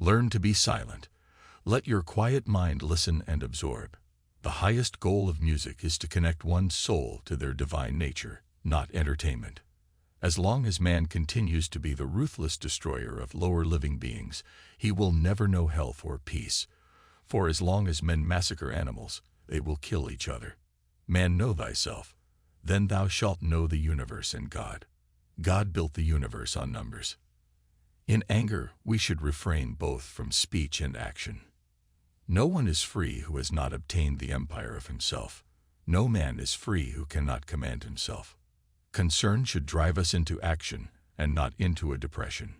Learn to be silent. Let your quiet mind listen and absorb. The highest goal of music is to connect one's soul to their divine nature, not entertainment. As long as man continues to be the ruthless destroyer of lower living beings, he will never know health or peace. For as long as men massacre animals, they will kill each other. Man, know thyself, then thou shalt know the universe and God. God built the universe on numbers. In anger, we should refrain both from speech and action. No one is free who has not obtained the empire of himself. No man is free who cannot command himself. Concern should drive us into action and not into a depression.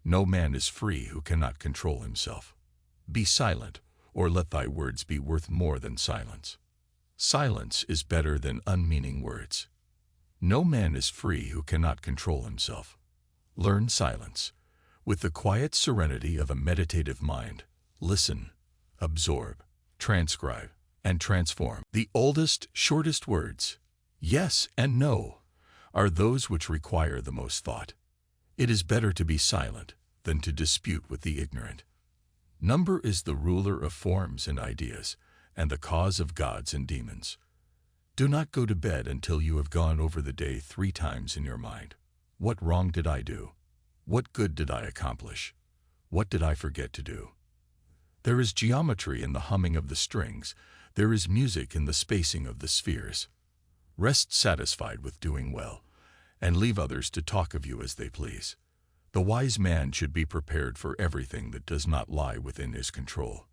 No man is free who cannot control himself. Be silent, or let thy words be worth more than silence. Silence is better than unmeaning words. No man is free who cannot control himself. Learn silence. With the quiet serenity of a meditative mind, listen, absorb, transcribe, and transform. The oldest, shortest words, yes and no, are those which require the most thought. It is better to be silent than to dispute with the ignorant. Number is the ruler of forms and ideas, and the cause of gods and demons. Do not go to bed until you have gone over the day 3 times in your mind. What wrong did I do? What good did I accomplish? What did I forget to do? There is geometry in the humming of the strings. There is music in the spacing of the spheres. Rest satisfied with doing well, and leave others to talk of you as they please. The wise man should be prepared for everything that does not lie within his control.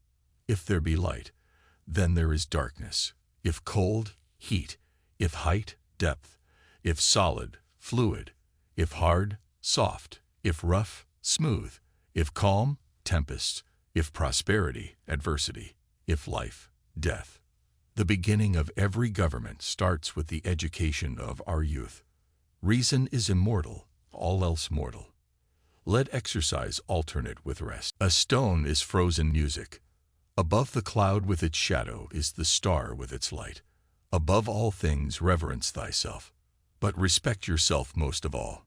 If there be light, then there is darkness. If cold, heat. If height, depth. If solid, fluid. If hard, soft. If rough, smooth. If calm, tempest. If prosperity, adversity. If life, death. The beginning of every government starts with the education of our youth. Reason is immortal, all else mortal. Let exercise alternate with rest. A stone is frozen music. Above the cloud with its shadow is the star with its light. Above all things reverence thyself, but respect yourself most of all.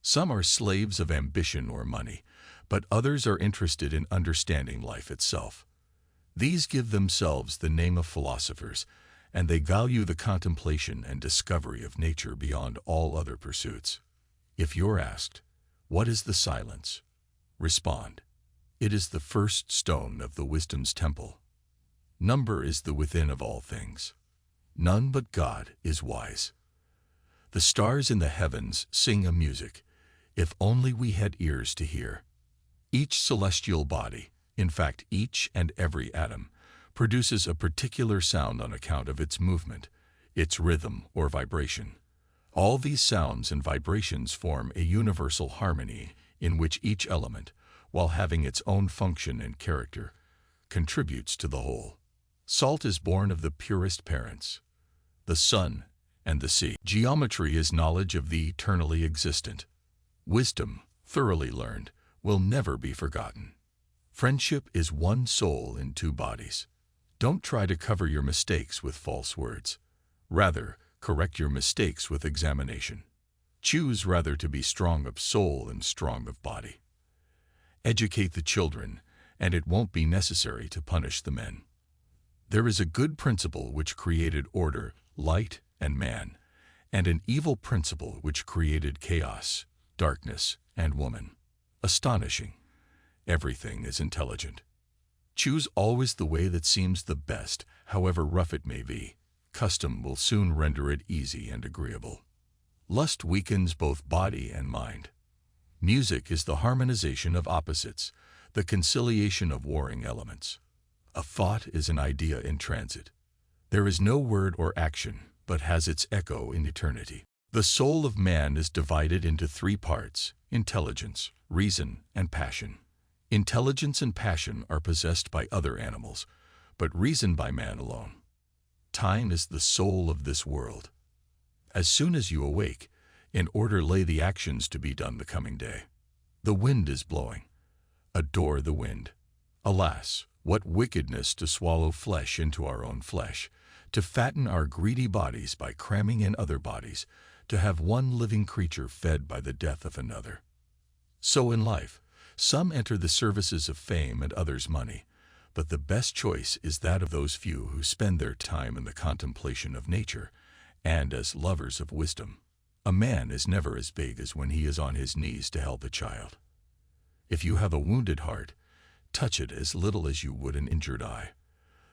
Some are slaves of ambition or money, but others are interested in understanding life itself. These give themselves the name of philosophers, and they value the contemplation and discovery of nature beyond all other pursuits. If you're asked, what is the silence? Respond, it is the first stone of the wisdom's temple. Number is the within of all things. None but God is wise. The stars in the heavens sing a music, if only we had ears to hear. Each celestial body, in fact each and every atom, produces a particular sound on account of its movement, its rhythm or vibration. All these sounds and vibrations form a universal harmony in which each element, while having its own function and character, contributes to the whole. Salt is born of the purest parents, the sun and the sea. Geometry is knowledge of the eternally existent. Wisdom, thoroughly learned, will never be forgotten. Friendship is one soul in 2 bodies. Don't try to cover your mistakes with false words. Rather, correct your mistakes with examination. Choose rather to be strong of soul than strong of body. Educate the children, and it won't be necessary to punish the men. There is a good principle which created order, light, and man, and an evil principle which created chaos, darkness, and woman. Astonishing. Everything is intelligent. Choose always the way that seems the best, however rough it may be. Custom will soon render it easy and agreeable. Lust weakens both body and mind. Music is the harmonization of opposites, the conciliation of warring elements. A thought is an idea in transit. There is no word or action, but has its echo in eternity. The soul of man is divided into 3 parts: intelligence, reason, and passion. Intelligence and passion are possessed by other animals, but reason by man alone. Time is the soul of this world. As soon as you awake, in order lay the actions to be done the coming day. The wind is blowing. Adore the wind. Alas, what wickedness to swallow flesh into our own flesh, to fatten our greedy bodies by cramming in other bodies, to have one living creature fed by the death of another. So in life, Some enter the services of fame and others money, but the best choice is that of those few who spend their time in the contemplation of nature and as lovers of wisdom. A man is never as big as when he is on his knees to help a child. If you have a wounded heart, touch it as little as you would an injured eye.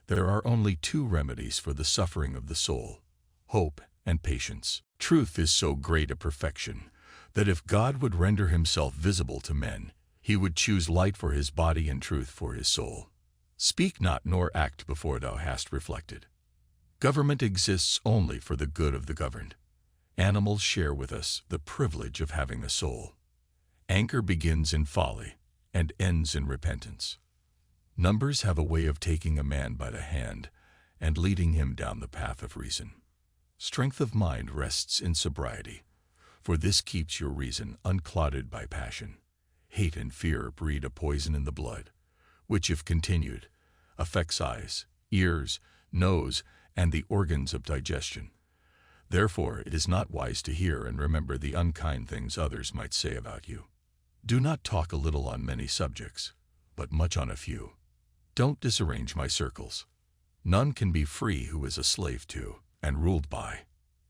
There are only two remedies for the suffering of the soul: hope and patience. Truth is so great a perfection that if God would render himself visible to men, he would choose light for his body and truth for his soul. Speak not nor act before thou hast reflected. Government exists only for the good of the governed. Animals share with us the privilege of having a soul. Anger begins in folly and ends in repentance. Numbers have a way of taking a man by the hand and leading him down the path of reason. Strength of mind rests in sobriety, for this keeps your reason unclouded by passion. Hate and fear breed a poison in the blood, which, if continued, affects eyes, ears, nose, and the organs of digestion. Therefore, it is not wise to hear and remember the unkind things others might say about you. Do not talk a little on many subjects, but much on a few. Don't disarrange my circles. None can be free who is a slave to, and ruled by,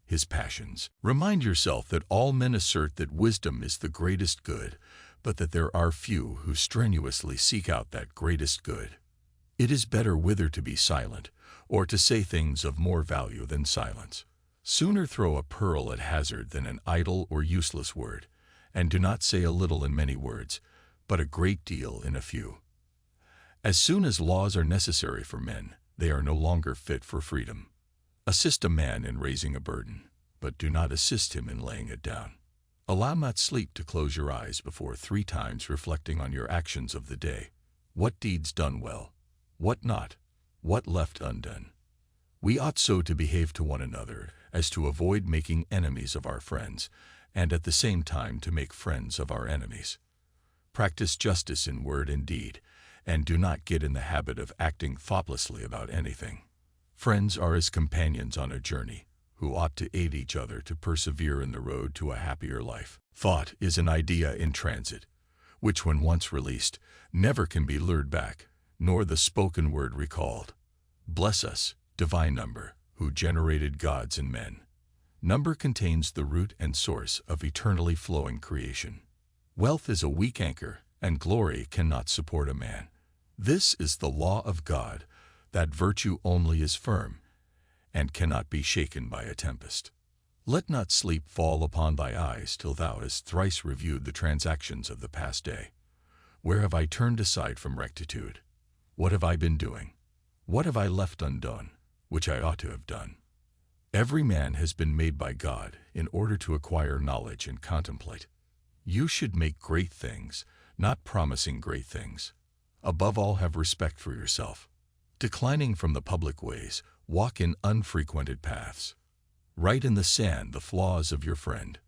his passions. Remind yourself that all men assert that wisdom is the greatest good, but that there are few who strenuously seek out that greatest good. It is better whither to be silent, or to say things of more value than silence. Sooner throw a pearl at hazard than an idle or useless word, and do not say a little in many words, but a great deal in a few. As soon as laws are necessary for men, they are no longer fit for freedom. Assist a man in raising a burden, but do not assist him in laying it down. Allow not sleep to close your eyes before 3 times reflecting on your actions of the day. What deeds done well, what not, what left undone. We ought so to behave to one another as to avoid making enemies of our friends, and at the same time to make friends of our enemies. Practice justice in word and deed, and do not get in the habit of acting thoughtlessly about anything. Friends are as companions on a journey, who ought to aid each other to persevere in the road to a happier life. Thought is an idea in transit, which when once released, never can be lured back, nor the spoken word recalled. Bless us, divine number, who generated gods and men. Number contains the root and source of eternally flowing creation. Wealth is a weak anchor, and glory cannot support a man. This is the law of God, that virtue only is firm, and cannot be shaken by a tempest. Let not sleep fall upon thy eyes till thou hast thrice reviewed the transactions of the past day. Where have I turned aside from rectitude? What have I been doing? What have I left undone, which I ought to have done? Every man has been made by God in order to acquire knowledge and contemplate. You should make great things, not promising great things. Above all, have respect for yourself. Declining from the public ways, walk in unfrequented paths. Write in the sand the flaws of your friend.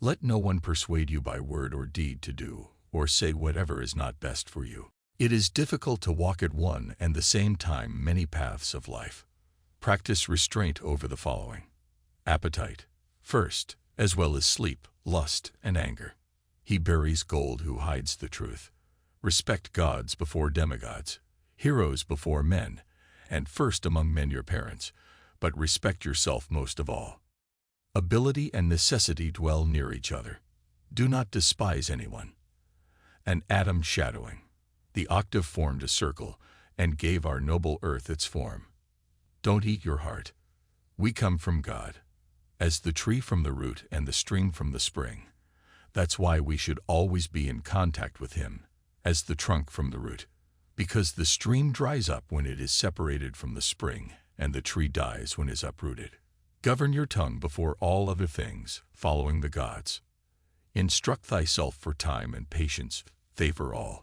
Let no one persuade you by word or deed to do or say whatever is not best for you. It is difficult to walk at one and the same time many paths of life. Practice restraint over the following: appetite, first, as well as sleep, lust, and anger. He buries gold who hides the truth. Respect gods before demigods, heroes before men, and first among men your parents, but respect yourself most of all. Ability and necessity dwell near each other. Do not despise anyone. An atom shadowing. The octave formed a circle and gave our noble earth its form. Don't eat your heart. We come from God, as the tree from the root and the stream from the spring. That's why we should always be in contact with Him, as the trunk from the root, because the stream dries up when it is separated from the spring, and the tree dies when it is uprooted. Govern your tongue before all other things, following the gods. Instruct thyself for time and patience favor all.